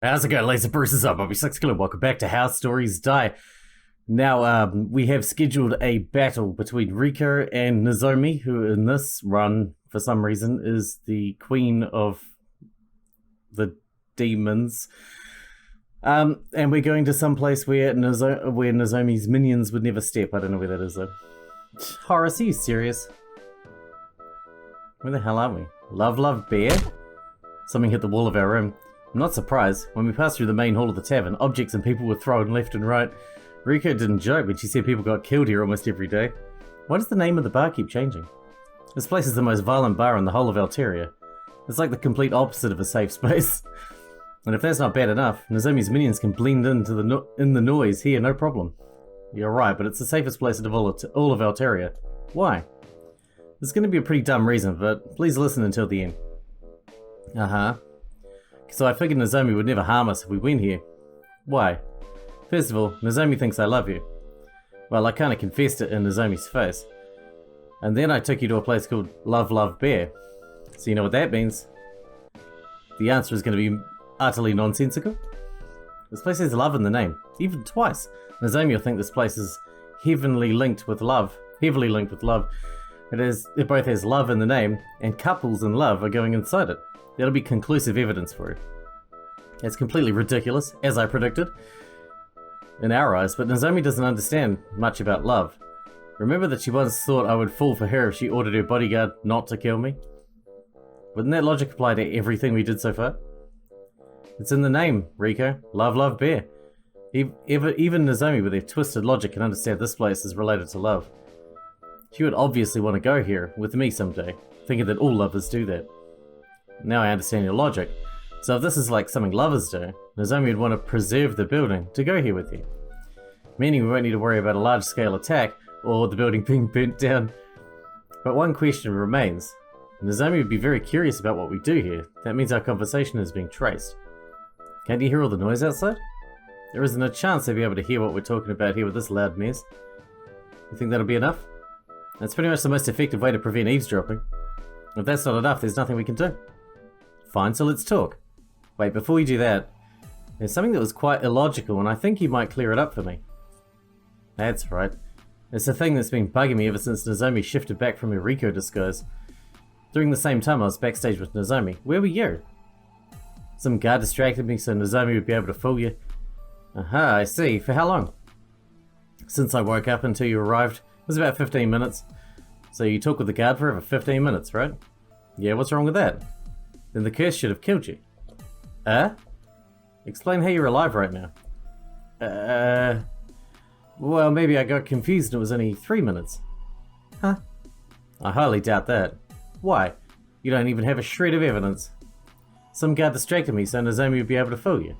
How's it going, Laser Bruises up? I'll be Sixkilla. Welcome back to How Stories Die. Now, we have scheduled a battle between Riko and Nozomi, who in this run, for some reason, is the queen of the demons. And we're going to some place where Nozomi's minions would never step. I don't know where that is, though. Horace, are you serious? Where the hell are we? Love Bear? Something hit the wall of our room. I'm not surprised. When we passed through the main hall of the tavern, objects and people were thrown left and right. Riko didn't joke when she said people got killed here almost every day. Why does the name of the bar keep changing? This place is the most violent bar in the whole of Alteria. It's like the complete opposite of a safe space. And if that's not bad enough, Nozomi's minions can blend into the noise here, no problem. You're right, but it's the safest place in all of Alteria. Why? There's going to be a pretty dumb reason, but please listen until the end. Uh-huh. So I figured Nozomi would never harm us if we went here. Why? First of all, Nozomi thinks I love you. Well, I kinda confessed it in Nozomi's face. And then I took you to a place called Love Bear. So you know what that means? The answer is going to be utterly nonsensical. This place has love in the name, even twice. Nozomi will think this place is heavily linked with love. It both has love in the name, and couples in love are going inside it. That'll be conclusive evidence for it. It's completely ridiculous, as I predicted, in our eyes, but Nozomi doesn't understand much about love. Remember that she once thought I would fall for her if she ordered her bodyguard not to kill me? Wouldn't that logic apply to everything we did so far? It's in the name, Riko. Love Bear. Even Nozomi with their twisted logic can understand this place is related to love. She would obviously want to go here with me someday, thinking that all lovers do that. Now I understand your logic. So if this is like something lovers do, Nozomi would want to preserve the building to go here with you. Meaning we won't need to worry about a large-scale attack or the building being burnt down. But one question remains. Nozomi would be very curious about what we do here. That means our conversation is being traced. Can't you hear all the noise outside? There isn't a chance they'll be able to hear what we're talking about here with this loud mess. You think that'll be enough? That's pretty much the most effective way to prevent eavesdropping. If that's not enough, there's nothing we can do. Fine, so let's talk. Wait, before we do that, there's something that was quite illogical, and I think you might clear it up for me. That's right. It's a thing that's been bugging me ever since Nozomi shifted back from her Riko disguise. During the same time I was backstage with Nozomi. Where were you? Some guard distracted me so Nozomi would be able to fool you. Aha, I see. For how long? Since I woke up until you arrived. It was about 15 minutes. So you talked with the guard for over 15 minutes, right? Yeah, what's wrong with that? Then the curse should have killed you. Explain how you're alive right now. Well, maybe I got confused and it was only 3 minutes. Huh? I highly doubt that. Why? You don't even have a shred of evidence. Some guard distracted me so Nozomi would be able to fool you.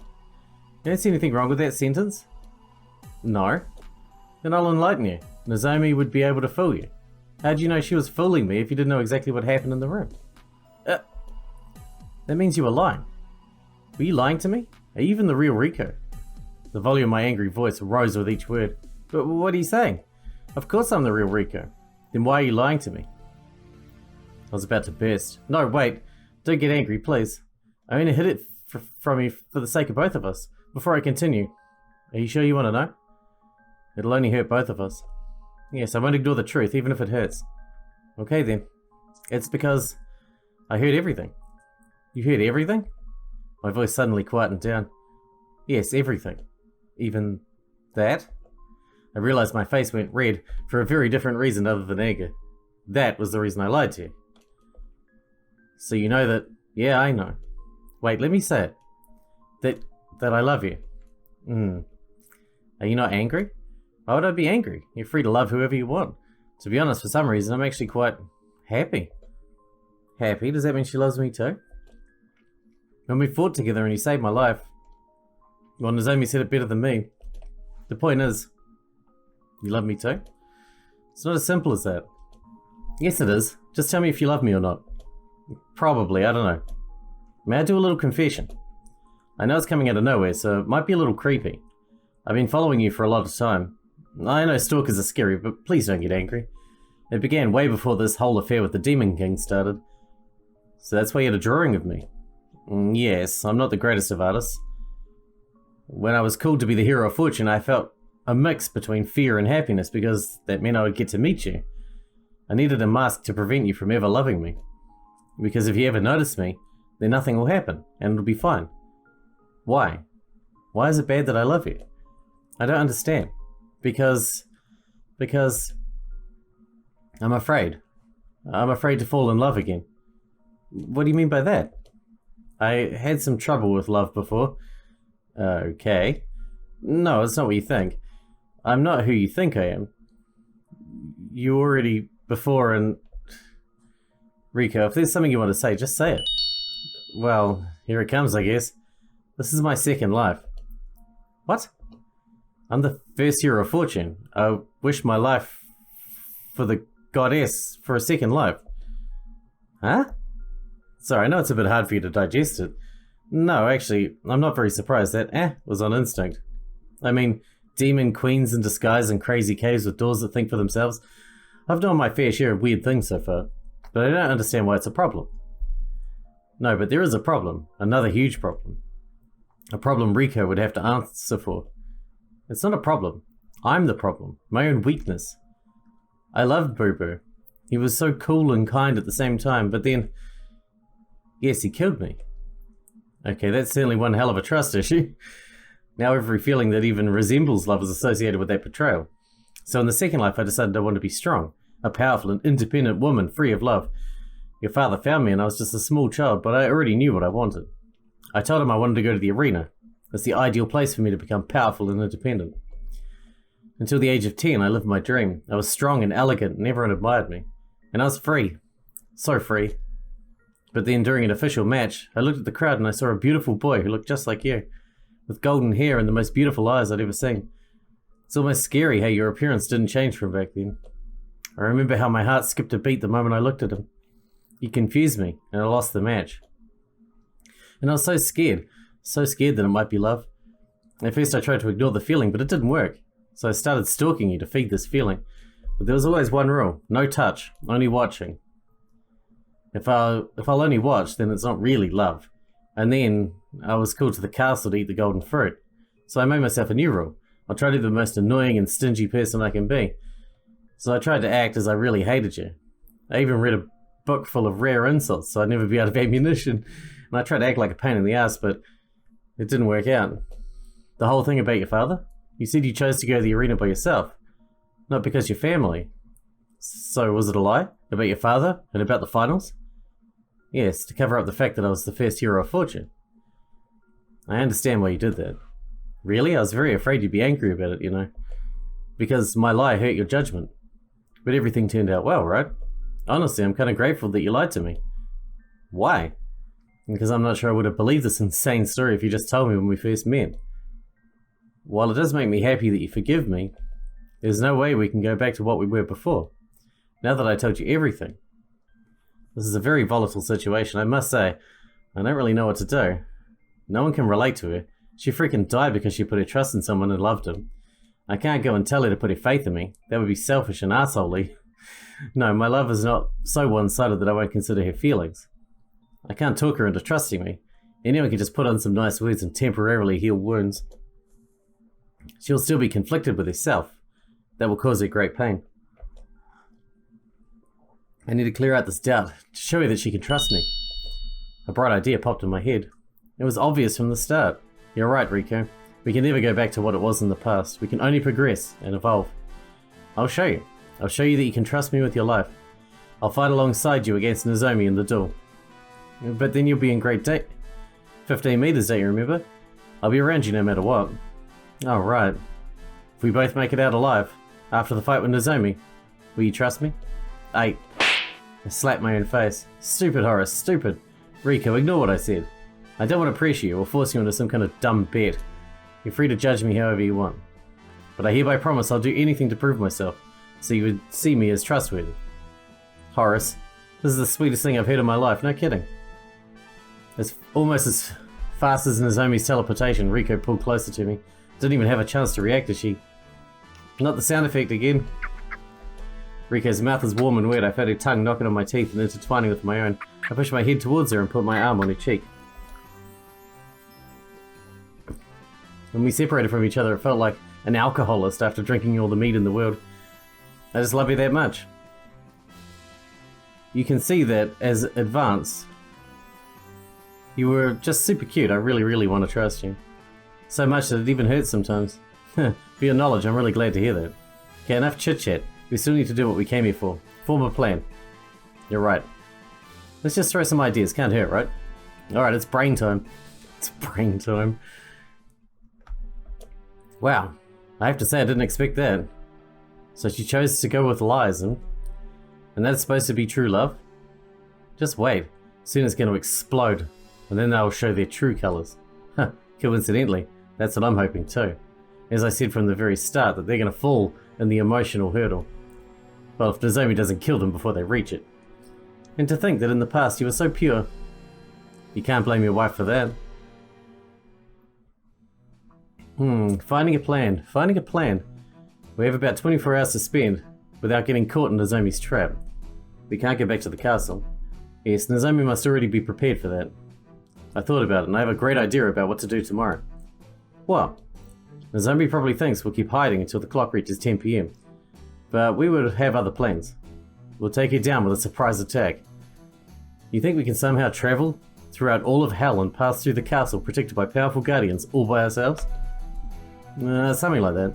You don't see anything wrong with that sentence? No. Then I'll enlighten you. Nozomi would be able to fool you. How'd you know she was fooling me if you didn't know exactly what happened in the room? That means you were lying. Were you lying to me? Are you even the real Riko? The volume of my angry voice rose with each word. But what are you saying? Of course I'm the real Riko. Then why are you lying to me? I was about to burst. No, wait. Don't get angry, please. I only hid it from you for the sake of both of us. Before I continue, are you sure you want to know? It'll only hurt both of us. Yes, I won't ignore the truth, even if it hurts. Okay then. It's because I heard everything. You heard everything? My voice suddenly quietened down. Yes, everything. Even that? I realized my face went red for a very different reason other than anger. That was the reason I lied to you. So you know that... Yeah, I know. Wait, let me say it. That I love you. Are you not angry? Why would I be angry? You're free to love whoever you want. To be honest, for some reason, I'm actually quite happy. Happy? Does that mean she loves me too? When we fought together and you saved my life, well, Nozomi said it better than me. The point is, you love me too? It's not as simple as that. Yes, it is. Just tell me if you love me or not. Probably, I don't know. May I do a little confession? I know it's coming out of nowhere, so it might be a little creepy. I've been following you for a lot of time. I know stalkers are scary, but please don't get angry. It began way before this whole affair with the Demon King started. So that's why you had a drawing of me. Yes, I'm not the greatest of artists. When I was called to be the hero of fortune, I felt a mix between fear and happiness because that meant I would get to meet you. I needed a mask to prevent you from ever loving me. Because if you ever notice me, then nothing will happen, and it'll be fine. Why? Why is it bad that I love you? I don't understand. Because I'm afraid. I'm afraid to fall in love again. What do you mean by that? I had some trouble with love before. Okay. No, it's not what you think. I'm not who you think I am. You already before and... Rico, if there's something you want to say, just say it. Well, here it comes, I guess. This is my second life. What? I'm the first hero of fortune. I wish my life for the goddess for a second life. Huh? Sorry, I know it's a bit hard for you to digest it. No, actually, I'm not very surprised. That was on instinct. I mean, demon queens in disguise and crazy caves with doors that think for themselves. I've known my fair share of weird things so far, but I don't understand why it's a problem. No, but there is a problem. Another huge problem. A problem Rico would have to answer for. It's not a problem. I'm the problem. My own weakness. I loved Boo Boo. He was so cool and kind at the same time, but then... Yes, he killed me. Okay, that's certainly one hell of a trust issue. Now every feeling that even resembles love is associated with that betrayal. So in the second life I decided I wanted to be strong. A powerful and independent woman, free of love. Your father found me and I was just a small child, but I already knew what I wanted. I told him I wanted to go to the arena. It's the ideal place for me to become powerful and independent. Until the age of 10, I lived my dream. I was strong and elegant and everyone admired me. And I was free. So free. But then during an official match, I looked at the crowd and I saw a beautiful boy who looked just like you. With golden hair and the most beautiful eyes I'd ever seen. It's almost scary how your appearance didn't change from back then. I remember how my heart skipped a beat the moment I looked at him. He confused me, and I lost the match. And I was so scared that it might be love. At first I tried to ignore the feeling, but it didn't work. So I started stalking you to feed this feeling. But there was always one rule, no touch, only watching. If I'll only watch, then it's not really love. And then I was called to the castle to eat the golden fruit. So I made myself a new rule. I'll try to be the most annoying and stingy person I can be. So I tried to act as I really hated you. I even read a book full of rare insults so I'd never be out of ammunition. And I tried to act like a pain in the ass, but it didn't work out. The whole thing about your father? You said you chose to go to the arena by yourself. Not because your family. So was it a lie? About your father? And about the finals? Yes, to cover up the fact that I was the first hero of fortune. I understand why you did that. Really? I was very afraid you'd be angry about it, you know. Because my lie hurt your judgment. But everything turned out well, right? Honestly, I'm kind of grateful that you lied to me. Why? Because I'm not sure I would have believed this insane story if you just told me when we first met. While it does make me happy that you forgive me, there's no way we can go back to what we were before. Now that I told you everything. This is a very volatile situation, I must say. I don't really know what to do. No one can relate to her. She freaking died because she put her trust in someone and loved him. I can't go and tell her to put her faith in me. That would be selfish and arsehole-y. No, my love is not so one-sided that I won't consider her feelings. I can't talk her into trusting me. Anyone can just put on some nice words and temporarily heal wounds. She'll still be conflicted with herself. That will cause her great pain. I need to clear out this doubt, to show her that she can trust me. A bright idea popped in my head. It was obvious from the start. You're right, Rico. We can never go back to what it was in the past. We can only progress and evolve. I'll show you. I'll show you that you can trust me with your life. I'll fight alongside you against Nozomi in the duel. But then you'll be in great danger. 15 meters, don't you remember? I'll be around you no matter what. Oh, right. If we both make it out alive, after the fight with Nozomi, will you trust me? I slapped my own face. Stupid, Horace, stupid. Rico, ignore what I said. I don't want to pressure you or force you into some kind of dumb bet. You're free to judge me however you want. But I hereby promise I'll do anything to prove myself, so you would see me as trustworthy. Horace, this is the sweetest thing I've heard in my life, no kidding. It's almost as fast as Nozomi's teleportation, Rico pulled closer to me. Didn't even have a chance to react as she... Not the sound effect again. Rico's mouth was warm and wet. I felt her tongue knocking on my teeth and intertwining with my own. I pushed my head towards her and put my arm on her cheek. When we separated from each other, it felt like an alcoholist after drinking all the mead in the world. I just love you that much. You can see that as advanced, you were just super cute. I really, really want to trust you. So much that it even hurts sometimes. For your knowledge, I'm really glad to hear that. Okay, enough chit-chat. We still need to do what we came here for. Form a plan. You're right. Let's just throw some ideas. Can't hurt, right? Alright, it's brain time. It's brain time. Wow. I have to say I didn't expect that. So she chose to go with lies, and that's supposed to be true love? Just wait. Soon it's going to explode. And then they'll show their true colours. Huh. Coincidentally, that's what I'm hoping too. As I said from the very start, that they're going to fall in the emotional hurdle. Well, if Nozomi doesn't kill them before they reach it. And to think that in the past you were so pure. You can't blame your wife for that. Finding a plan. Finding a plan. We have about 24 hours to spend without getting caught in Nozomi's trap. We can't get back to the castle. Yes, Nozomi must already be prepared for that. I thought about it and I have a great idea about what to do tomorrow. What? Nozomi probably thinks we'll keep hiding until the clock reaches 10 PM. But we would have other plans. We'll take her down with a surprise attack. You think we can somehow travel throughout all of hell and pass through the castle protected by powerful guardians all by ourselves? Something like that.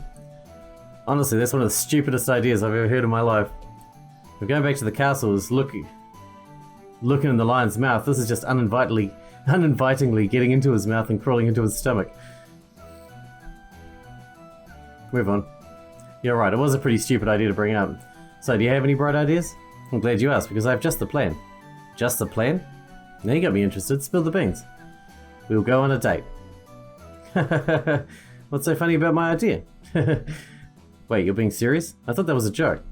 Honestly, that's one of the stupidest ideas I've ever heard in my life. If going back to the castle is looking in the lion's mouth, this is just uninvitingly getting into his mouth and crawling into his stomach. Move on. You're right, it was a pretty stupid idea to bring up. So, do you have any bright ideas? I'm glad you asked, because I have just the plan. Just the plan? Now you got me interested. Spill the beans. We'll go on a date. What's so funny about my idea? Wait, you're being serious? I thought that was a joke.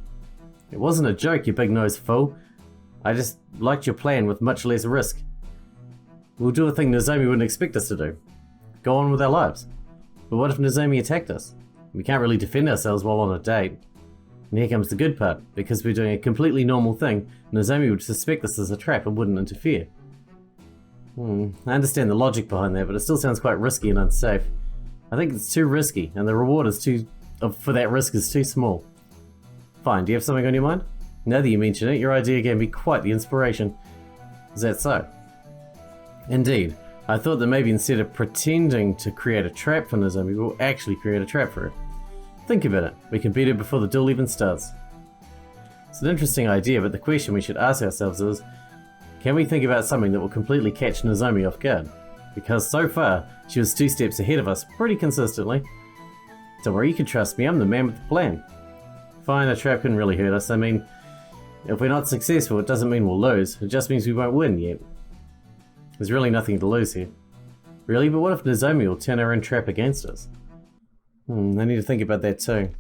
It wasn't a joke, you big-nosed fool. I just liked your plan with much less risk. We'll do a thing Nozomi wouldn't expect us to do. Go on with our lives. But what if Nozomi attacked us? We can't really defend ourselves while on a date. And here comes the good part. Because we're doing a completely normal thing, Nozomi would suspect this as a trap and wouldn't interfere. I understand the logic behind that, but it still sounds quite risky and unsafe. I think it's too risky, and the reward is for that risk is too small. Fine, do you have something on your mind? Now that you mention it, your idea gave me quite the inspiration. Is that so? Indeed. I thought that maybe instead of pretending to create a trap for Nozomi, we'll actually create a trap for her. Think about it. We can beat her before the duel even starts. It's an interesting idea, but the question we should ask ourselves is, can we think about something that will completely catch Nozomi off guard? Because so far, she was 2 steps ahead of us pretty consistently. Don't worry, you can trust me, I'm the man with the plan. Fine, a trap couldn't really hurt us. I mean, if we're not successful, it doesn't mean we'll lose. It just means we won't win yet. There's really nothing to lose here. Really? But what if Nozomi will turn her own trap against us? I need to think about that too.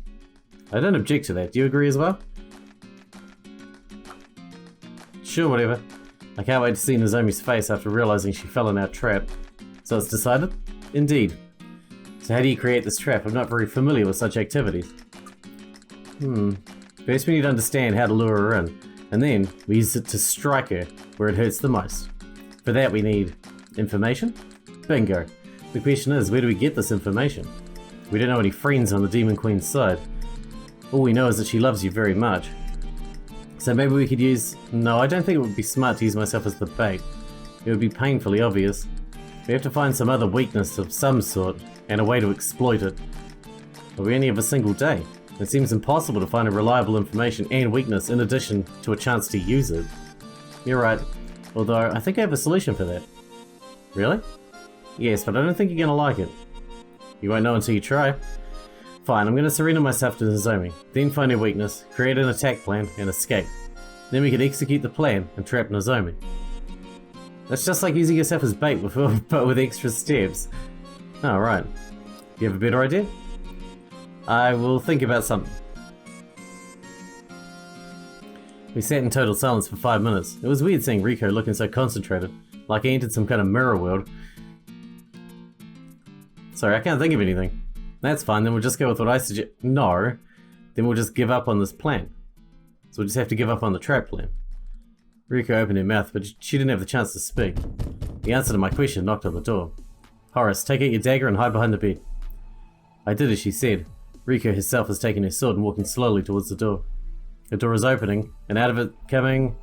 I don't object to that. Do you agree as well? Sure, whatever. I can't wait to see Nozomi's face after realizing she fell in our trap. So it's decided? Indeed. So how do you create this trap? I'm not very familiar with such activities. First we need to understand how to lure her in, and then we use it to strike her where it hurts the most. For that we need information? Bingo. The question is, where do we get this information? We don't know any friends on the Demon Queen's side. All we know is that she loves you very much. So maybe we could use... No, I don't think it would be smart to use myself as the bait. It would be painfully obvious. We have to find some other weakness of some sort, and a way to exploit it. But we only have a single day. It seems impossible to find a reliable information and weakness in addition to a chance to use it. You're right. Although, I think I have a solution for that. Really? Yes, but I don't think you're gonna like it. You won't know until you try. Fine, I'm gonna surrender myself to Nozomi, then find her weakness, create an attack plan, and escape. Then we can execute the plan and trap Nozomi. That's just like using yourself as bait but with extra steps. Oh, right. Do you have a better idea? I will think about something. We sat in total silence for 5 minutes. It was weird seeing Rico looking so concentrated, like he entered some kind of mirror world. Sorry, I can't think of anything. That's fine, then we'll just go with what I suggest. No, then we'll just give up on this plan. So we'll just have to give up on the trap plan. Rico opened her mouth, but she didn't have the chance to speak. The answer to my question knocked on the door. Horace, take out your dagger and hide behind the bed. I did as she said. Riko herself has taken her sword and walking slowly towards the door. The door is opening, and out of it coming...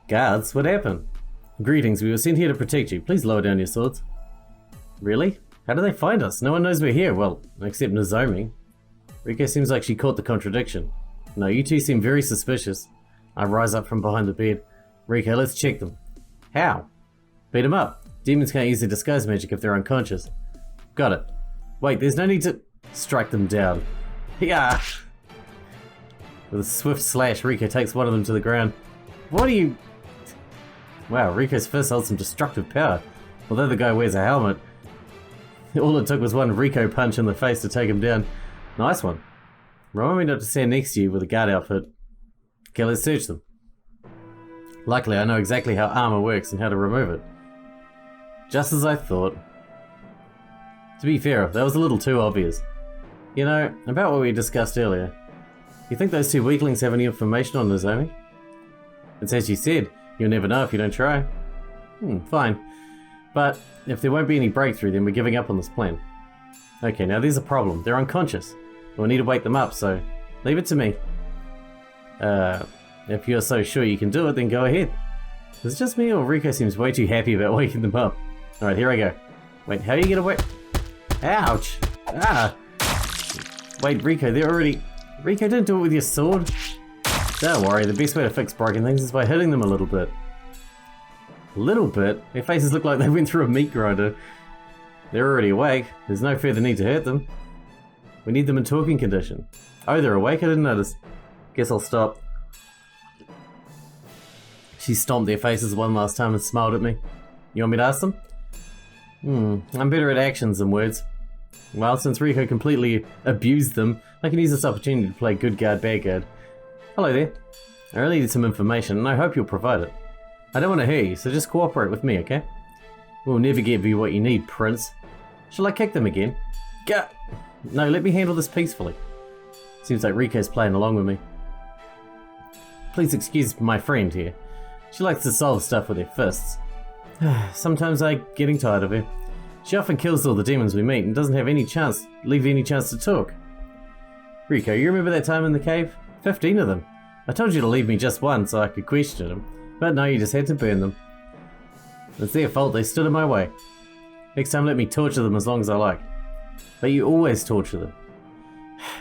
Guards, what happened? Greetings, we were sent here to protect you. Please lower down your swords. Really? How did they find us? No one knows we're here. Well, except Nozomi. Riko seems like she caught the contradiction. No, you two seem very suspicious. I rise up from behind the bed. Riko, let's check them. How? Beat them up. Demons can't use their disguise magic if they're unconscious. Got it. Wait, there's no need to... Strike them down. Yeah. With a swift slash, Riko takes one of them to the ground. What are you... Wow, Riko's fist holds some destructive power. Although the guy wears a helmet, all it took was one Riko punch in the face to take him down. Nice one. Remind me not to stand next to you with a guard outfit. Okay, let's search them. Luckily, I know exactly how armor works and how to remove it. Just as I thought. To be fair, that was a little too obvious. You know, about what we discussed earlier. You think those two weaklings have any information on Nozomi? It's as you said, you'll never know if you don't try. Fine. But if there won't be any breakthrough, then we're giving up on this plan. Okay, now there's a problem. They're unconscious. We'll need to wake them up, so leave it to me. If you're so sure you can do it, then go ahead. Is it just me, or Riko seems way too happy about waking them up? Alright, here I go. Wait, how do you get away? Ouch! Ah! Wait, Riko, they're already... Riko, don't do it with your sword. Don't worry, the best way to fix broken things is by hitting them a little bit. A little bit? Their faces look like they went through a meat grinder. They're already awake. There's no further need to hurt them. We need them in talking condition. Oh, they're awake? I didn't notice. Guess I'll stop. She stomped their faces one last time and smiled at me. You want me to ask them? I'm better at actions than words. Well, since Riko completely abused them, I can use this opportunity to play good guard, bad guard. Hello there. I really need some information, and I hope you'll provide it. I don't want to hurt you, so just cooperate with me, okay? We'll never give you what you need, Prince. Shall I kick them again? Gah! No, let me handle this peacefully. Seems like Riko's playing along with me. Please excuse my friend here. She likes to solve stuff with her fists. Sometimes I'm getting tired of her. She often kills all the demons we meet and doesn't have leave any chance to talk. Riko, you remember that time in the cave? 15 of them. I told you to leave me just one so I could question them, but no, you just had to burn them. It's their fault they stood in my way. Next time let me torture them as long as I like. But you always torture them.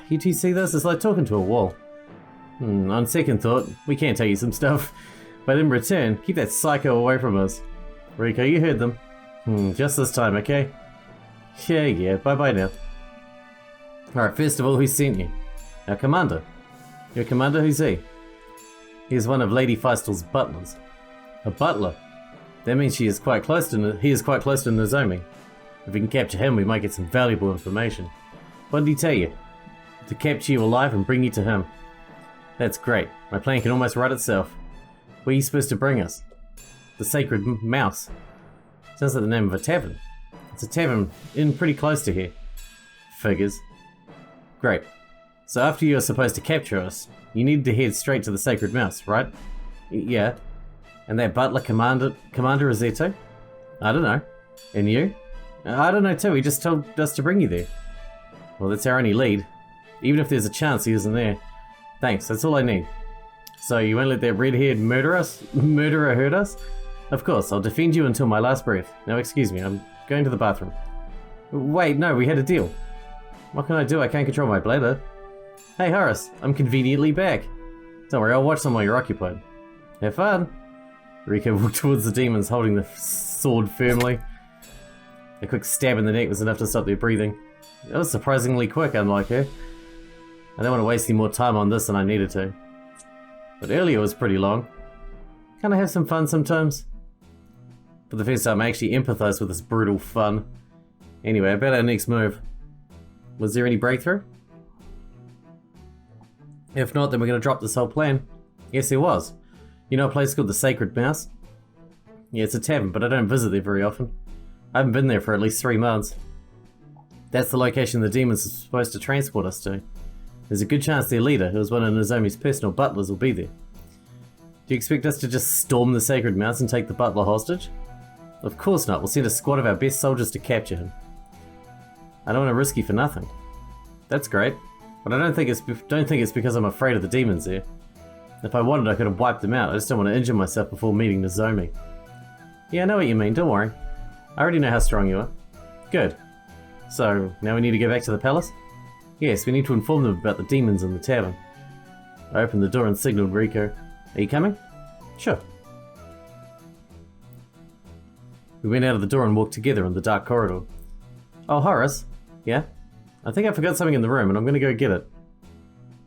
You two see this? It's like talking to a wall. On second thought, we can tell you some stuff, but in return, keep that psycho away from us. Riko, you heard them. Just this time, okay? Yeah, bye-bye now. Alright, first of all, who sent you? Our commander. Your commander, who's he? He's one of Lady Feistel's butlers. A butler? That means he is quite close to Nozomi. If we can capture him, we might get some valuable information. What did he tell you? To capture you alive and bring you to him. That's great. My plan can almost write itself. Where are you supposed to bring us? The Sacred Mouse. Sounds like the name of a tavern. It's a tavern in pretty close to here. Figures. Great. So after you are supposed to capture us, you need to head straight to the Sacred Mouse, right? Yeah. And that butler Commander Rosetto? I don't know. And you? I don't know too, he just told us to bring you there. Well, that's our only lead. Even if there's a chance he isn't there. Thanks, that's all I need. So you won't let that red-haired murderer hurt us? Of course, I'll defend you until my last breath. Now excuse me, I'm going to the bathroom. Wait, no, we had a deal. What can I do? I can't control my bladder. Hey Horace, I'm conveniently back. Don't worry, I'll watch them while you're occupied. Have fun. Riko walked towards the demons holding the sword firmly. A quick stab in the neck was enough to stop their breathing. That was surprisingly quick, unlike her. I don't want to waste any more time on this than I needed to. But earlier was pretty long. Can't I have some fun sometimes? For the first time I actually empathized with this brutal fun. Anyway, about our next move. Was there any breakthrough? If not, then we're going to drop this whole plan. Yes, there was. You know a place called the Sacred Mouse? Yeah, it's a tavern, but I don't visit there very often. I haven't been there for at least 3 months. That's the location the demons are supposed to transport us to. There's a good chance their leader, who is one of Nozomi's personal butlers, will be there. Do you expect us to just storm the Sacred Mouse and take the butler hostage? Of course not. We'll send a squad of our best soldiers to capture him. I don't want to risk you for nothing. That's great, but I don't think it's because I'm afraid of the demons here. If I wanted, I could have wiped them out. I just don't want to injure myself before meeting Nozomi. Yeah, I know what you mean, don't worry. I already know how strong you are. Good. So, now we need to go back to the palace? Yes, we need to inform them about the demons in the tavern. I opened the door and signaled Rico. Are you coming? Sure. We went out of the door and walked together in the dark corridor. Oh, Horace? Yeah? I think I forgot something in the room and I'm gonna go get it.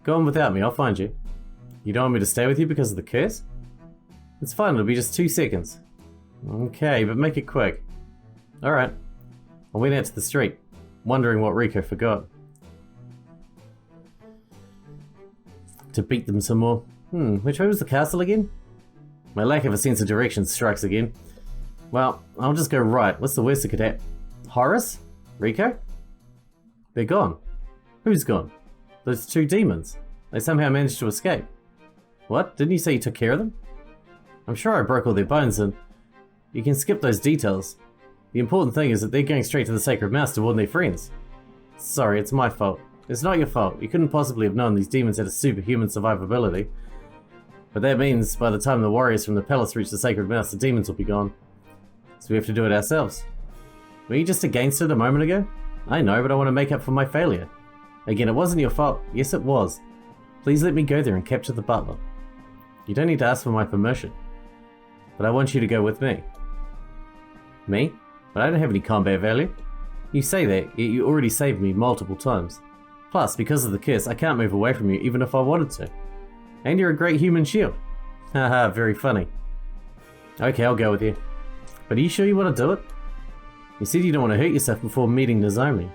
Go on without me, I'll find you. You don't want me to stay with you because of the curse? It's fine, it'll be just 2 seconds. Okay, but make it quick. Alright. I went out to the street, wondering what Rico forgot. To beat them some more. Which way was the castle again? My lack of a sense of direction strikes again. Well, I'll just go right. What's the worst that could happen? Horace? Rico? They're gone. Who's gone? Those 2 demons. They somehow managed to escape. What? Didn't you say you took care of them? I'm sure I broke all their bones and... You can skip those details. The important thing is that they're going straight to the Sacred Mouse to warn their friends. Sorry, it's my fault. It's not your fault. You couldn't possibly have known these demons had a superhuman survivability. But that means by the time the warriors from the palace reach the Sacred Mouse, the demons will be gone. So we have to do it ourselves. Were you just a gangster a moment ago? I know, but I want to make up for my failure. Again, it wasn't your fault. Yes, it was. Please let me go there and capture the butler. You don't need to ask for my permission. But I want you to go with me. Me? But I don't have any combat value. You say that, yet you already saved me multiple times. Plus, because of the curse, I can't move away from you even if I wanted to. And you're a great human shield. Haha, very funny. Okay, I'll go with you. But are you sure you want to do it? You said you don't want to hurt yourself before meeting Nozomi.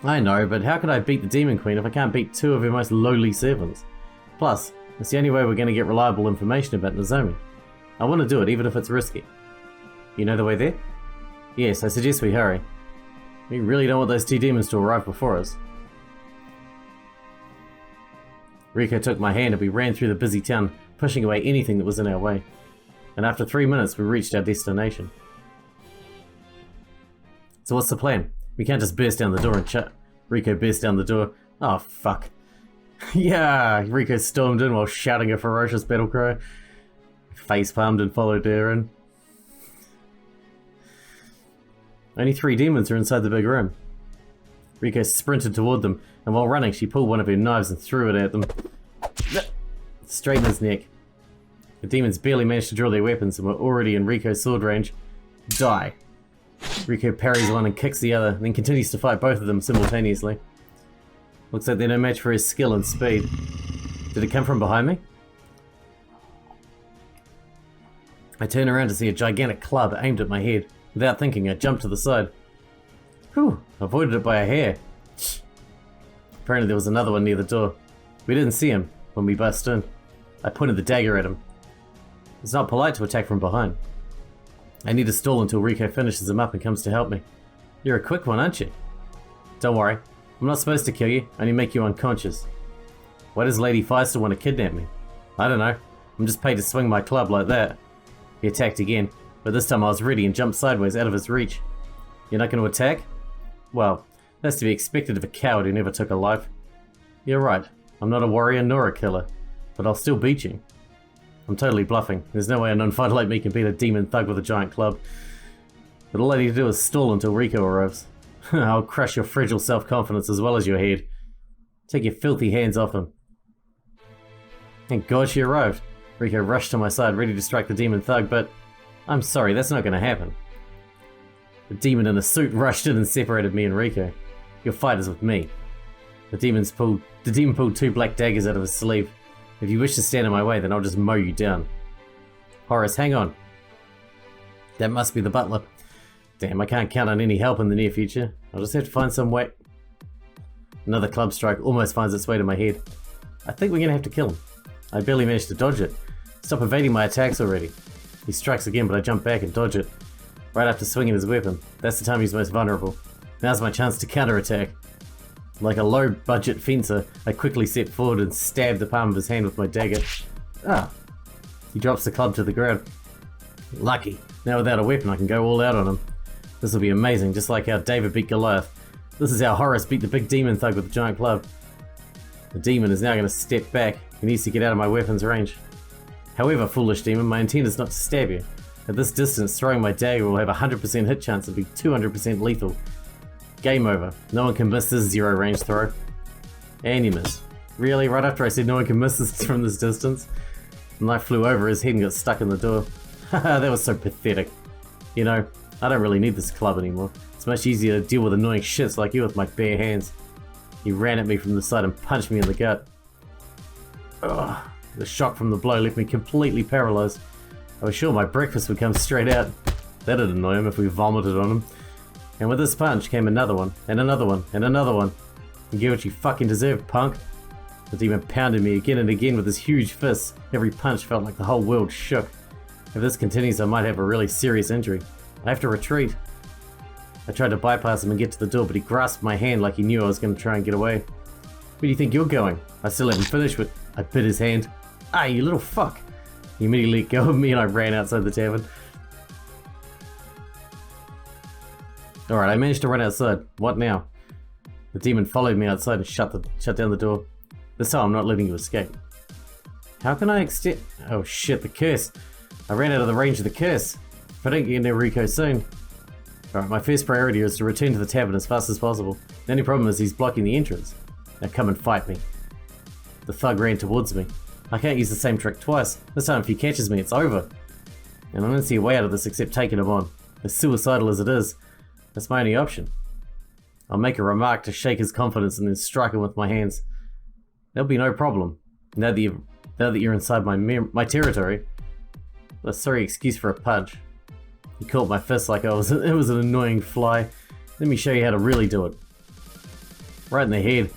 I know, but how could I beat the Demon Queen if I can't beat 2 of her most lowly servants? Plus, it's the only way we're going to get reliable information about Nozomi. I want to do it, even if it's risky. You know the way there? Yes, I suggest we hurry. We really don't want those 2 demons to arrive before us. Rico took my hand and we ran through the busy town, pushing away anything that was in our way. And after 3 minutes, we reached our destination. So what's the plan? We can't just burst down the door and Rico burst down the door. Oh, fuck. Yeah, Rico stormed in while shouting a ferocious battle cry. Facepalmed and followed her in. Only 3 demons are inside the big room. Rico sprinted toward them, and while running, she pulled one of her knives and threw it at them. Straight in his neck. The demons barely managed to draw their weapons and were already in Rico's sword range. Die. Rico parries one and kicks the other, then continues to fight both of them simultaneously. Looks like they're no match for his skill and speed. Did it come from behind me? I turn around to see a gigantic club aimed at my head. Without thinking, I jumped to the side. Whew, avoided it by a hair. Apparently there was another one near the door. We didn't see him when we burst in. I pointed the dagger at him. It's not polite to attack from behind. I need to stall until Rico finishes him up and comes to help me. You're a quick one, aren't you? Don't worry. I'm not supposed to kill you, only make you unconscious. Why does Lady Feistel want to kidnap me? I don't know. I'm just paid to swing my club like that. He attacked again, but this time I was ready and jumped sideways out of his reach. You're not going to attack? Well, that's to be expected of a coward who never took a life. You're right. I'm not a warrior nor a killer, but I'll still beat you. I'm totally bluffing. There's no way a non-fighter like me can beat a demon thug with a giant club. But all I need to do is stall until Rico arrives. I'll crush your fragile self-confidence as well as your head. Take your filthy hands off him. Thank God she arrived. Rico rushed to my side, ready to strike the demon thug, but I'm sorry, that's not going to happen. The demon in a suit rushed in and separated me and Rico. Your fight is with me. The demon pulled 2 black daggers out of his sleeve. If you wish to stand in my way, then I'll just mow you down. Horace, hang on. That must be the butler. Damn, I can't count on any help in the near future. I'll just have to find some way. Another club strike almost finds its way to my head. I think we're gonna have to kill him. I barely managed to dodge it. Stop evading my attacks already. He strikes again, but I jump back and dodge it. Right after swinging his weapon. That's the time he's most vulnerable. Now's my chance to counterattack. Like a low-budget fencer, I quickly step forward and stab the palm of his hand with my dagger. Ah! He drops the club to the ground. Lucky. Now without a weapon I can go all out on him. This will be amazing, just like how David beat Goliath. This is how Horace beat the big demon thug with the giant club. The demon is now going to step back. He needs to get out of my weapon's range. However, foolish demon, my intent is not to stab you. At this distance, throwing my dagger will have a 100% hit chance and be 200% lethal. Game over. No one can miss this zero range throw. And you missed. Really? Right after I said no one can miss this from this distance? The knife flew over his head and got stuck in the door. Haha, that was so pathetic. You know, I don't really need this club anymore. It's much easier to deal with annoying shits like you with my bare hands. He ran at me from the side and punched me in the gut. Ugh, the shock from the blow left me completely paralyzed. I was sure my breakfast would come straight out. That'd annoy him if we vomited on him. And with this punch came another one, and another one, and another one. You get what you fucking deserve, punk. The demon pounded me again and again with his huge fists. Every punch felt like the whole world shook. If this continues, I might have a really serious injury. I have to retreat. I tried to bypass him and get to the door, but he grasped my hand like he knew I was going to try and get away. Where do you think you're going? I still haven't finished with... I bit his hand. Ah, you little fuck. He immediately let go of me and I ran outside the tavern. Alright, I managed to run outside. What now? The demon followed me outside and shut down the door. This time I'm not letting you escape. How can I extend... Oh shit, the curse. I ran out of the range of the curse. If I don't get near Rico soon. Alright, my first priority is to return to the tavern as fast as possible. The only problem is he's blocking the entrance. Now come and fight me. The thug ran towards me. I can't use the same trick twice. This time if he catches me, it's over. And I don't see a way out of this except taking him on. As suicidal as it is, that's my only option. I'll make a remark to shake his confidence and then strike him with my hands. There'll be no problem. Now that you're inside my territory. A sorry excuse for a punch. He caught my fist like it was an annoying fly. Let me show you how to really do it. Right in the head.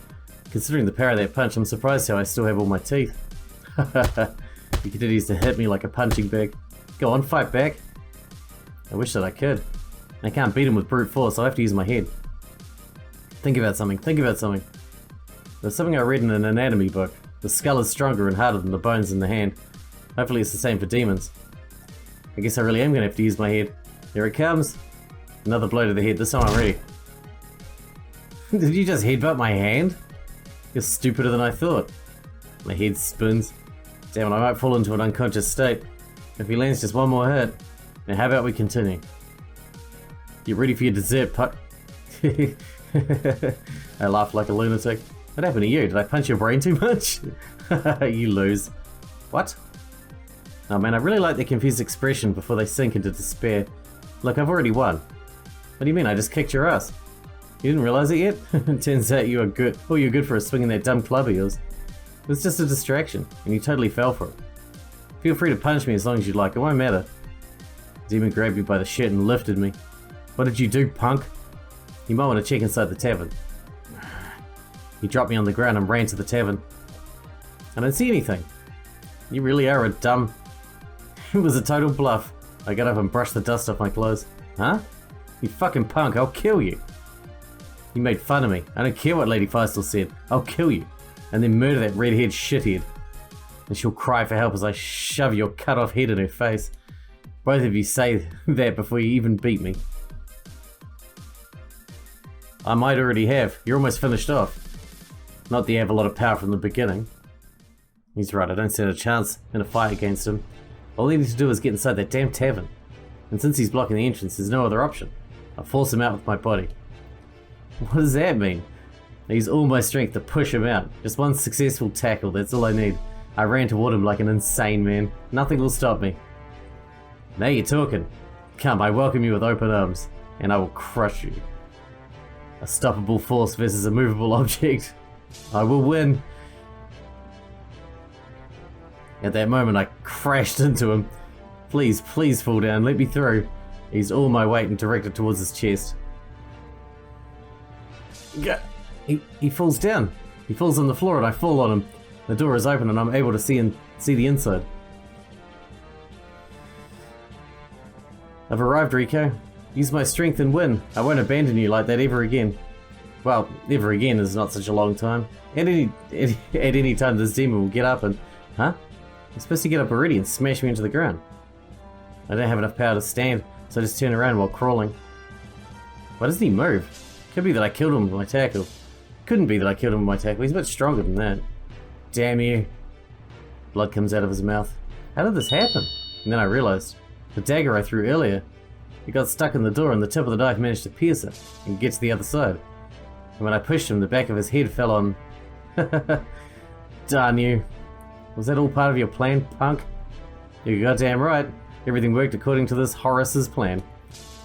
Considering the power of that punch, I'm surprised how I still have all my teeth. He continues to hit me like a punching bag. Go on, fight back. I wish that I could. I can't beat him with brute force, so I have to use my head. Think about something, think about something. There's something I read in an anatomy book. The skull is stronger and harder than the bones in the hand. Hopefully it's the same for demons. I guess I really am going to have to use my head. Here it comes. Another blow to the head, this time I'm ready. Did you just headbutt my hand? You're stupider than I thought. My head spins. Damn it, I might fall into an unconscious state. If he lands just one more hit. Now how about we continue? Get ready for your dessert, puck. I laughed like a lunatic. What happened to you? Did I punch your brain too much? You lose. What? Oh man, I really like their confused expression before they sink into despair. Look, I've already won. What do you mean? I just kicked your ass. You didn't realize it yet? It turns out you are good. Oh, you're good for a swinging that dumb club of yours. It was just a distraction, and you totally fell for it. Feel free to punch me as long as you like, it won't matter. The demon grabbed me by the shirt and lifted me. What did you do, punk? You might want to check inside the tavern. He dropped me on the ground and ran to the tavern. I don't see anything. You really are a dumb... It was a total bluff. I got up and brushed the dust off my clothes. Huh? You fucking punk, I'll kill you. You made fun of me. I don't care what Lady Feistel said. I'll kill you. And then murder that redhead shithead. And she'll cry for help as I shove your cut off head in her face. Both of you say that before you even beat me. I might already have. You're almost finished off. Not that you have a lot of power from the beginning. He's right, I don't stand a chance in a fight against him. All he needs to do is get inside that damn tavern. And since he's blocking the entrance, there's no other option. I'll force him out with my body. What does that mean? I use all my strength to push him out. Just one successful tackle, that's all I need. I ran toward him like an insane man. Nothing will stop me. Now you're talking. Come, I welcome you with open arms. And I will crush you. A stoppable force versus a movable object. I will win. At that moment I crashed into him. Please, please fall down, let me through. I used all my weight and directed towards his chest. He falls down. He falls on the floor and I fall on him. The door is open and I'm able to see the inside. I've arrived, Rico. Use my strength and win. I won't abandon you like that ever again. Well, ever again is not such a long time. At any time this demon will get up and... Huh? You're supposed to get up already and smash me into the ground. I don't have enough power to stand, so I just turn around while crawling. Why doesn't he move? Could be that I killed him with my tackle. Couldn't be that I killed him with my tackle. He's a bit stronger than that. Damn you. Blood comes out of his mouth. How did this happen? And then I realized. The dagger I threw earlier. It got stuck in the door and the tip of the knife managed to pierce it and get to the other side. And when I pushed him, the back of his head fell on... Darn you. Was that all part of your plan, punk? You're goddamn right. Everything worked according to this Horace's plan.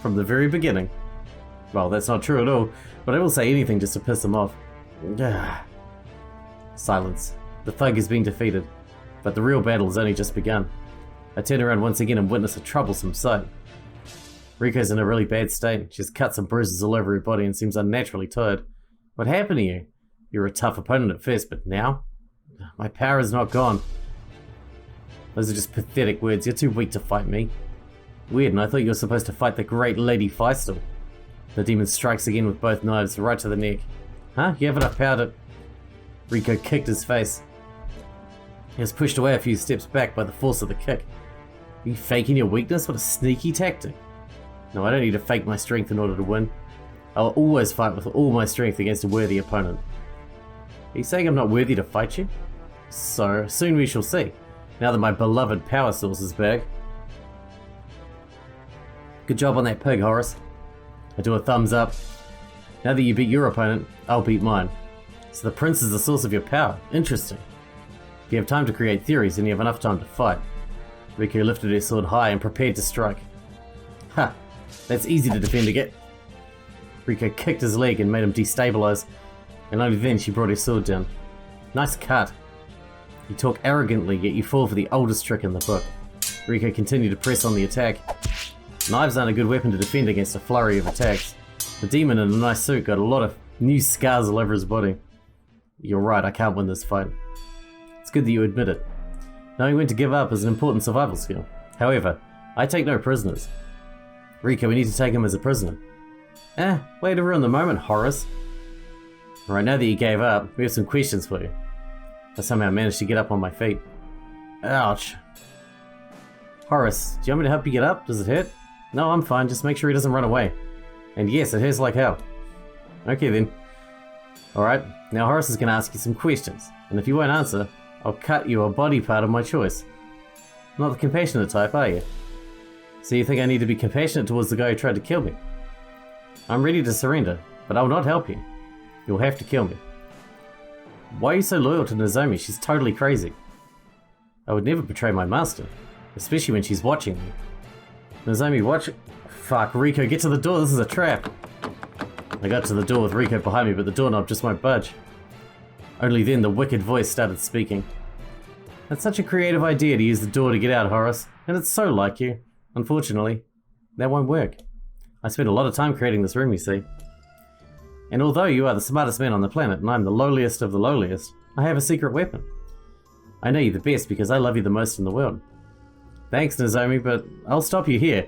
From the very beginning. Well, that's not true at all, but I will say anything just to piss him off. Silence. The thug is being defeated, but the real battle has only just begun. I turn around once again and witness a troublesome sight. Riko's in a really bad state. She has cuts and bruises all over her body and seems unnaturally tired. What happened to you? You were a tough opponent at first, but now? My power is not gone. Those are just pathetic words. You're too weak to fight me. Weird, and I thought you were supposed to fight the great Lady Feistel. The demon strikes again with both knives, right to the neck. Huh? You have enough power to... Riko kicked his face. He was pushed away a few steps back by the force of the kick. Are you faking your weakness? What a sneaky tactic. No, I don't need to fake my strength in order to win. I'll always fight with all my strength against a worthy opponent. Are you saying I'm not worthy to fight you? So, soon we shall see, now that my beloved power source is back. Good job on that pig, Horace. I do a thumbs up. Now that you beat your opponent, I'll beat mine. So the prince is the source of your power. Interesting. If you have time to create theories, then you have enough time to fight. Riko lifted her sword high and prepared to strike. Ha! That's easy to defend again. Riko kicked his leg and made him destabilize, and only then she brought her sword down. Nice cut. You talk arrogantly, yet you fall for the oldest trick in the book. Riko continued to press on the attack. Knives aren't a good weapon to defend against a flurry of attacks. The demon in a nice suit got a lot of new scars all over his body. You're right, I can't win this fight. It's good that you admit it. Knowing when to give up is an important survival skill. However, I take no prisoners. Riko, we need to take him as a prisoner. Way to ruin the moment, Horace. Alright, now that you gave up, we have some questions for you. I somehow managed to get up on my feet. Ouch. Horace, do you want me to help you get up? Does it hurt? No, I'm fine, just make sure he doesn't run away. And yes, it hurts like hell. Okay then. Alright, now Horace is going to ask you some questions, and if you won't answer, I'll cut you a body part of my choice. Not the compassionate type, are you? So you think I need to be compassionate towards the guy who tried to kill me? I'm ready to surrender, but I will not help you. You'll have to kill me. Why are you so loyal to Nozomi? She's totally crazy. I would never betray my master, especially when she's watching me. Nozomi, watch... Fuck, Riko, get to the door, this is a trap. I got to the door with Riko behind me, but the doorknob just won't budge. Only then the wicked voice started speaking. That's such a creative idea to use the door to get out, Horace, and it's so like you. Unfortunately, that won't work. I spent a lot of time creating this room, you see. And although you are the smartest man on the planet, and I'm the lowliest of the lowliest, I have a secret weapon. I know you the best because I love you the most in the world. Thanks, Nozomi, but I'll stop you here.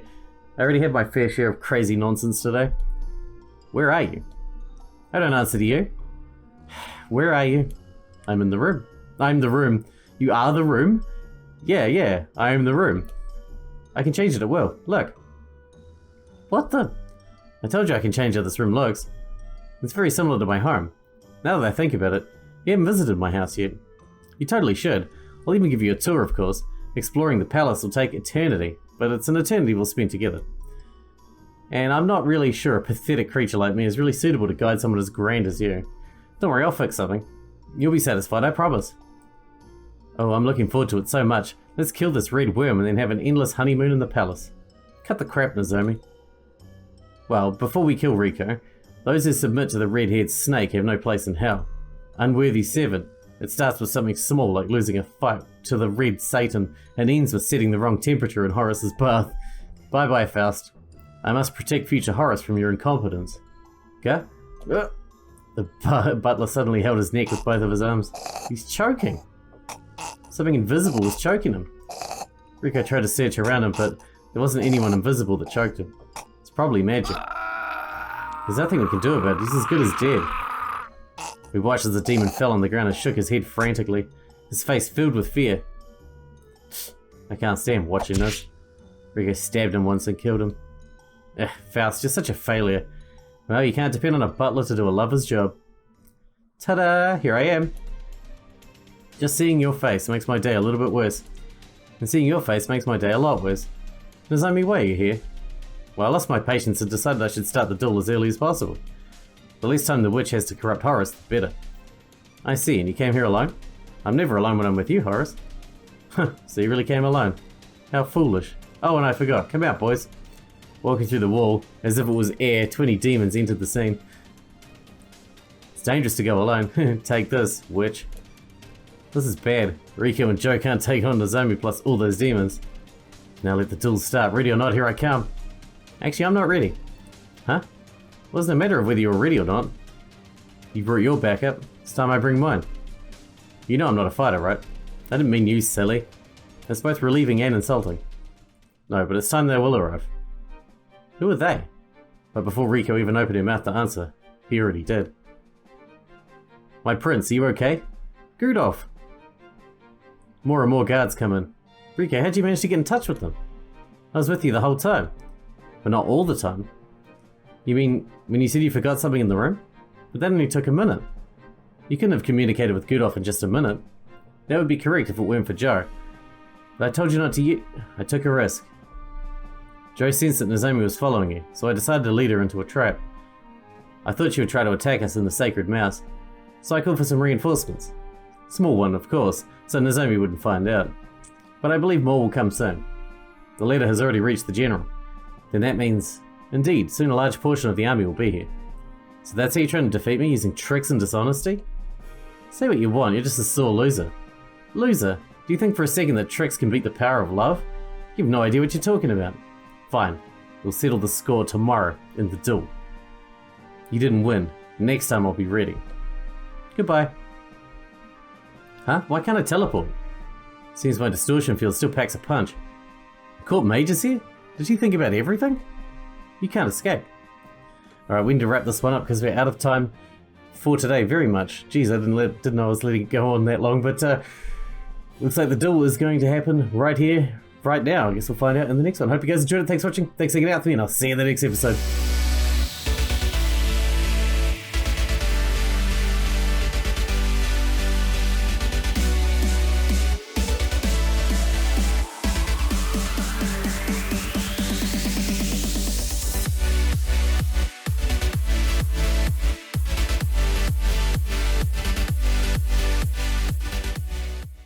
I already had my fair share of crazy nonsense today. Where are you? I don't answer to you. Where are you? I'm in the room. I'm the room. You are the room? Yeah, I am the room. I can change it at will. Look. What the? I told you I can change how this room looks. It's very similar to my home. Now that I think about it, you haven't visited my house yet. You totally should. I'll even give you a tour, of course. Exploring the palace will take eternity, but it's an eternity we'll spend together. And I'm not really sure a pathetic creature like me is really suitable to guide someone as grand as you. Don't worry, I'll fix something. You'll be satisfied, I promise. Oh, I'm looking forward to it so much. Let's kill this red worm and then have an endless honeymoon in the palace. Cut the crap, Nozomi. Well, before we kill Riko, those who submit to the red-haired snake have no place in hell. Unworthy servant. It starts with something small like losing a fight to the red Satan and ends with setting the wrong temperature in Horace's bath. Bye-bye, Faust. I must protect future Horace from your incompetence. Okay? The butler suddenly held his neck with both of his arms. He's choking. Something invisible was choking him. Riko tried to search around him, but there wasn't anyone invisible that choked him. It's probably magic. There's nothing we can do about it. He's as good as dead. We watched as the demon fell on the ground and shook his head frantically, his face filled with fear. I can't stand watching this. Riko stabbed him once and killed him. Faust, you're such a failure. Well, you can't depend on a butler to do a lover's job. Ta-da! Here I am. Just seeing your face makes my day a little bit worse. And seeing your face makes my day a lot worse. Nozomi, why are you here? Well, I lost my patience and decided I should start the duel as early as possible. The least time the witch has to corrupt Horace, the better. I see, and you came here alone? I'm never alone when I'm with you, Horace. Huh, so you really came alone. How foolish. Oh, and I forgot. Come out, boys. Walking through the wall, as if it was air, 20 demons entered the scene. It's dangerous to go alone. Take this, witch. This is bad. Riku and Joe can't take on Nozomi plus all those demons. Now let the duel start. Ready or not, here I come. Actually, I'm not ready. Huh? Well, it's no matter of whether you're ready or not. You brought your backup. It's time I bring mine. You know I'm not a fighter, right? I didn't mean you, silly. It's both relieving and insulting. No, but it's time they will arrive. Who are they? But before Riku even opened her mouth to answer, he already did. My prince, are you okay? Gudolf! More and more guards come in. Riku, how'd you manage to get in touch with them? I was with you the whole time. But not all the time. You mean, when you said you forgot something in the room? But that only took a minute. You couldn't have communicated with Gudolf in just a minute. That would be correct if it weren't for Joe. But I told you not to I took a risk. Joe sensed that Nozomi was following you, so I decided to lead her into a trap. I thought she would try to attack us in the Sacred Mouse, so I called for some reinforcements. Small one, of course, so Nozomi wouldn't find out. But I believe more will come soon. The letter has already reached the general. Then that means, indeed, soon a large portion of the army will be here. So that's how you're trying to defeat me, using tricks and dishonesty? Say what you want, you're just a sore loser. Loser? Do you think for a second that tricks can beat the power of love? You have no idea what you're talking about. Fine, we'll settle the score tomorrow in the duel. You didn't win. Next time I'll be ready. Goodbye. Huh? Why can't I teleport? Seems my distortion field still packs a punch. The court mage is here? Did you think about everything? You can't escape. Alright, we need to wrap this one up because we're out of time for today very much. Jeez, I didn't know I was letting it go on that long, but looks like the duel is going to happen right here, right now. I guess we'll find out in the next one. Hope you guys enjoyed it. Thanks for watching. Thanks for hanging out with me, and I'll see you in the next episode.